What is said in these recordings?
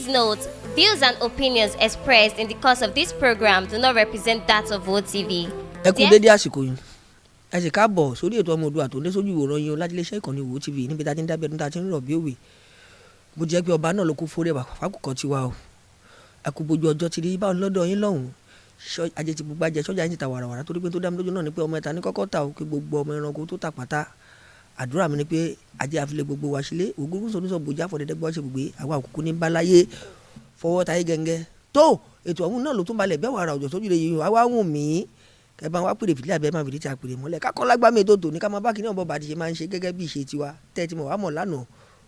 Please note, views and opinions expressed in the course of this program do not represent that of WOTV. Ẹ kú dédé àsìkò yìí. Ẹ sì káàbọ̀ sórí ètò ọmọ Oòduà tó ń dé sójú ìwòran yín láti iléeṣẹ́ ìkànnì WOTV níbi tá a ti ń dábẹ́ ọdún tá a ti ń rọ̀ bí òwe. Bó jẹ́ pé ọba náà ló kó fórí ẹ̀wà fákùkọ tiwa o. Ẹ kú bójú ọjọ́ ti rí báwọn lọ́dọ̀ yín lọ́hùn. Ajé ti gbogbo ajẹ sọ́jà yín ti ta wàràwàrà torí pé tó dá mi lójú náà ni pé ọmọ ẹ̀ta ní kọ́kọ́ ta o kí gbogbo ọmọ ẹranko tó tà pátá. Àdúrà mi ni pé ajé àfilẹ̀ gbogbo wa sílé ògúngún sọ̀rọ̀ bòjá fọ̀dẹ̀dẹ́gbọ́ ṣe gbogbo àwa òkùnkùn ní báláyé fọwọ́ tayé gẹ́gẹ́ tó ètò ọ̀hún náà ló tún balẹ̀ bẹ́ẹ̀ wàrà òjò sójú rẹ̀ yìí àwa wùn mí kẹ bá wa pèrè fìlẹ̀ abẹ́ máa fìdí tí a pèrè mọ́lẹ̀ kákọ́ lágbàmì ètò tòní ká máa bá kìnìún ọ̀bọ̀ bàdìṣe máa ń ṣe gẹ́gẹ́ bí ìṣe tiwa tẹ́tí mọ̀ wá mọ̀ lánàá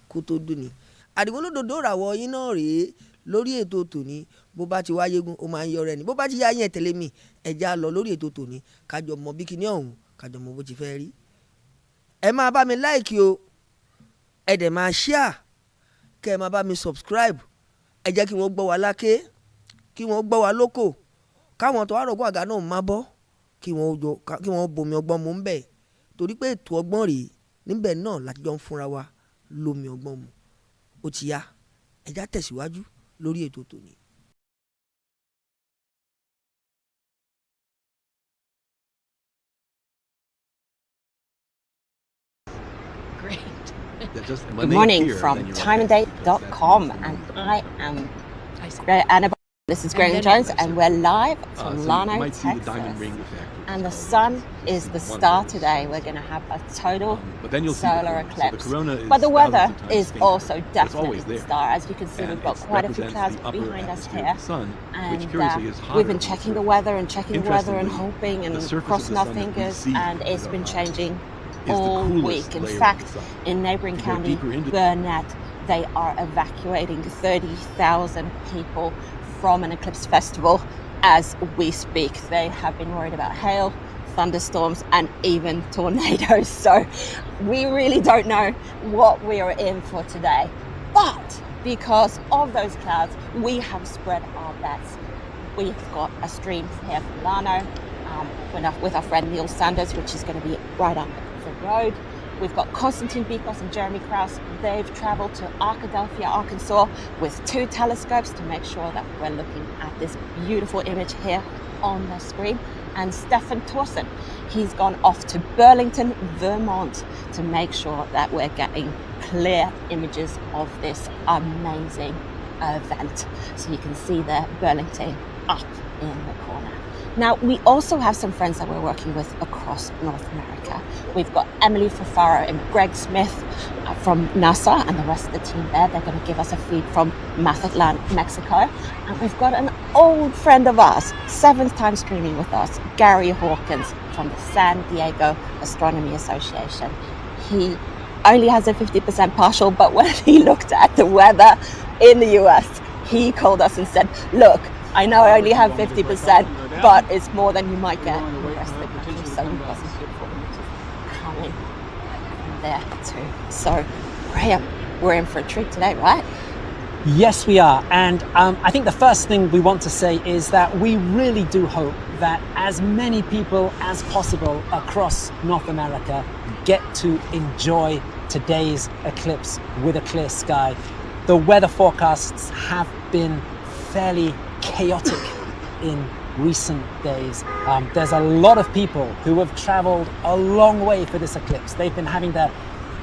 kó tó dùn ní. àdìgbò lódòdó ràwọ̀ yín náà rèé lórí ètò tòní bó bá ti wáyé gun ó máa ń yọrẹ ni bó bá ti yá yẹn tẹ̀lé mi ẹja lọ lórí ètò tòní kájọ mọ bí kìnìún ọ̀hún kájọ mọ bó ti fẹ́ rí. ẹ máa bá mi láìkì o ẹ dẹ̀ máa ṣíà kẹ́ ẹ máa bá mi subscribe ẹ jẹ́ kí wọ́n gbọ́ wa láké kí wọ́n gbọ́ wa lóko káwọn tó wá rògbò àga náà má bọ́ kí wọ́n bomi ọgbọ́n mu ń bẹ̀ torí pé ètò ọgbọ́n rèé níbẹ̀ náà láti jọ ń fúnra wa lómi ọgbọ́n mu ó ti yá ẹja tẹ̀síwájú lórí ètò tòní. Good morning from timeanddate.com, and I am Anna. This is Graham Jones, and we're live from Lano, Texas. And the sun is the star today. We're going to have a total solar eclipse. But the weather is also definitely the star. As you can see, we've got quite a few clouds behind us here. And we've been checking the weather and hoping and crossing our fingers, and it's been changing all week. In fact, in neighboring county Burnett, they are evacuating 30,000 people from an eclipse festival as we speak. They have been worried about hail, thunderstorms, and even tornadoes. So we really don't know what we are in for today. But because of those clouds, we have spread our bets. We've got a stream here from Lano with our friend Neil Sanders, which is going to be right up the road. We've got Konstantin Bikos and Jeremy Krause. They've traveled to Arkadelphia, Arkansas with 2 telescopes to make sure that we're looking at this beautiful image here on the screen. And Stefan Thorsen, he's gone off to Burlington, Vermont to make sure that we're getting clear images of this amazing event. So you can see there Burlington up in the corner. Now, we also have some friends that we're working with across North America. We've got Emily Fafaro and Greg Smith from NASA and the rest of the team there. They're going to give us a feed from Mazatlan, Mexico. And we've got an old friend of ours, 7th time streaming with us, Gary Hawkins from the San Diego Astronomy Association. He only has a 50% partial, but when he looked at the weather in the US, he called us and said, look, I know I only have 50%, but it's more than you might get in the rest of the country. So we've got some beautiful images coming from there too. So, Graham, we're in for a treat today, right? Yes, we are. And I think the first thing we want to say is that we really do hope that as many people as possible across North America get to enjoy today's eclipse with a clear sky. The weather forecasts have been fairly chaotic in recent days. There's a lot of people who have traveled a long way for this eclipse. They've been having to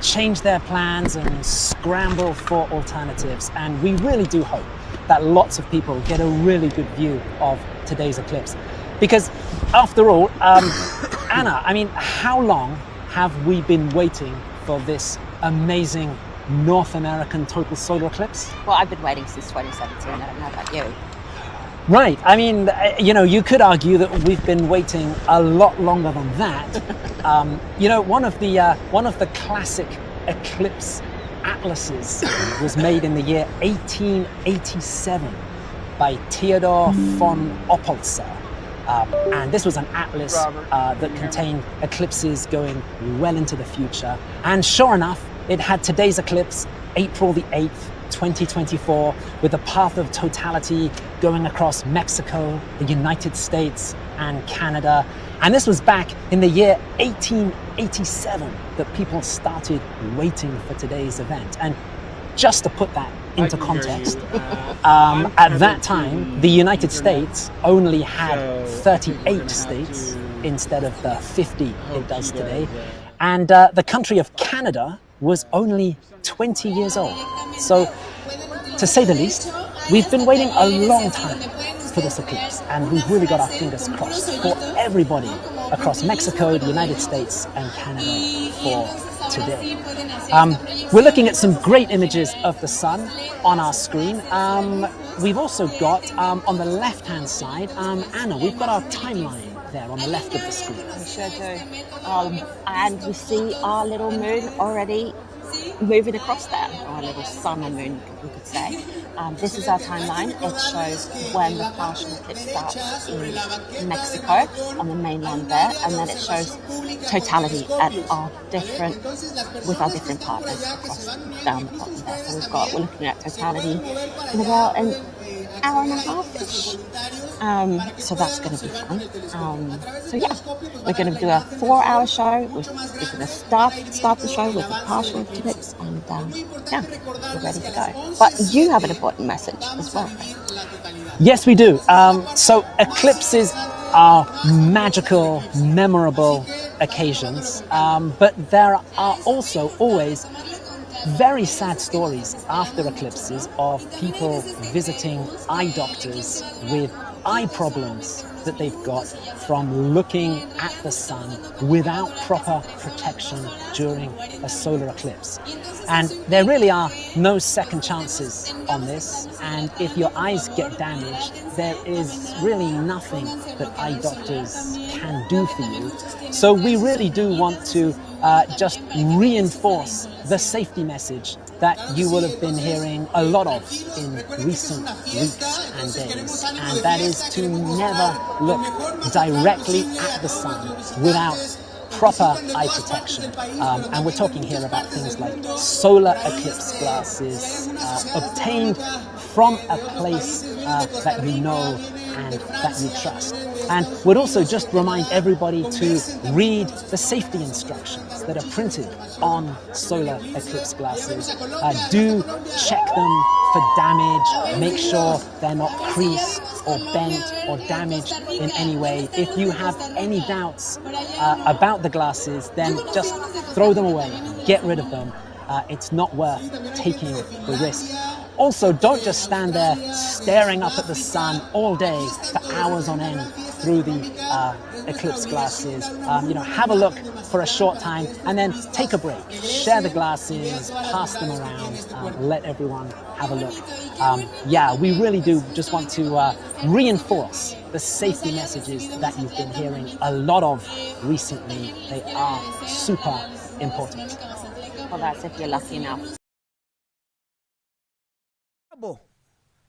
change their plans and scramble for alternatives. And we really do hope that lots of people get a really good view of today's eclipse. Because after all, Anna, I mean, how long have we been waiting for this amazing North American total solar eclipse? Well, I've been waiting since 2017. I don't know about you. Right. I mean, you know, you could argue that we've been waiting a lot longer than that. You know, one of the classic eclipse atlases was made in the year 1887 by Theodor von Oppolzer. And this was an atlas that contained eclipses going well into the future. And sure enough, it had today's eclipse, April the 8th, 2024, with the path of totality going across Mexico, the United States, and Canada. And this was back in the year 1887 that people started waiting for today's event. And just to put that into context, at that time, the United States only had 38 states instead of the 50 it does today. And the country of Canada was only 20 years old. So, to say the least, we've been waiting a long time for this eclipse, and we've really got our fingers crossed for everybody across Mexico, the United States, and Canada for today. We're looking at some great images of the sun on our screen. We've also got, on the left-hand side, Anna, we've got our timeline there on the left of the screen. We sure do. And we see our little moon already moving across there, or a little sun or moon, we could say. This is our timeline. It shows when the partial eclipse starts in Mexico on the mainland there, and then it shows totality at our different partners across down the bottom there. So we're looking at totality in about an hour and a half-ish. So that's going to be fun. So yeah, we're going to do a 4-hour show. We're going to start the show with a partial eclipse, and yeah, we're ready to go. But you have an important message as well, right? Yes, we do. So eclipses are magical, memorable occasions, but there are also always very sad stories after eclipses of people visiting eye doctors with eye problems that they've got from looking at the sun without proper protection during a solar eclipse. And there really are no second chances on this, and if your eyes get damaged, there is really nothing that eye doctors can do for you. So we really do want to just reinforce the safety message that you will have been hearing a lot of in recent weeks and days, and that is to never look directly at the sun without proper eye protection. And we're talking here about things like solar eclipse glasses obtained from a place that you know and that you trust. And would also just remind everybody to read the safety instructions that are printed on solar eclipse glasses. Do check them for damage, make sure they're not creased or bent or damaged in any way. If you have any doubts about the glasses, then just throw them away, get rid of them. It's not worth taking the risk. Also, don't just stand there staring up at the sun all day for hours on end through the eclipse glasses. Have a look for a short time and then take a break. Share the glasses, pass them around, let everyone have a look. We really do just want to reinforce the safety messages that you've been hearing a lot of recently. They are super important. Well, that's if you're lucky enough.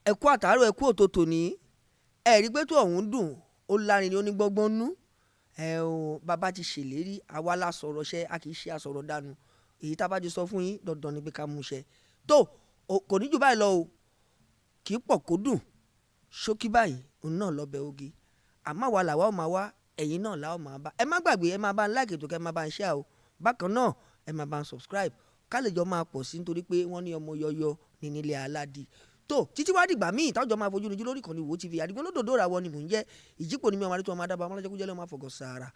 Ẹ kú àtàárọ̀, ẹ kú òtòtò ní ẹ̀rí pé tó ọ̀hún dùn ó lárin ni ó ní gbọ́ngbọ́n nú. Bàbá ti ṣèlérí, àwa la sọ̀rọ̀ ṣẹ, a kì í ṣe àsọ̀rọ̀ dànù. Èyí tá a bá ti sọ fún yín dandan ni pé ká mú ṣẹ. Tó kò ní jù báyìí lọ o, kì í pọ̀ kó dùn ṣókí báyìí òun náà lọ́bẹ̀ ogi. Àmọ́ àwa làwa ò máa wá, ẹ̀yin náà làwa ò máa bá. Ẹ má gbàgbé, ẹ máa bá ń like ètò, kẹ́ ẹ máa bá ń share o. Bákan náà ẹ máa bá ń subscribe ká lè jọ máa pọ̀ sí, nítorí pé wọ́n ní ọmọ yọyọ ní nílé aládì. Tó títí wá dìgbà míì táwọn máa fojú níjú lórí ìkànnì Wo TV. Àdìgbò lódòdó ra wọn ni mò ń jẹ́ ìjípò ní mi ọmọ àdìtú ọmọ adábà ọmọ alájẹkújẹ lọ́mọ àfọ̀gọ̀ sàárà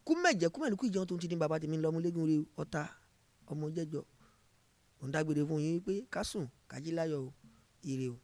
kú mẹ́jẹ kú mẹ́rin kú ìjẹun tó ń ti ní bàbá tèmi lọ́mú lẹ́gùn rí ọ̀tá ọmọ jẹ́jọ òǹdàgbére fún yín pé ká sùn ká jí láyọ̀ o, ire o.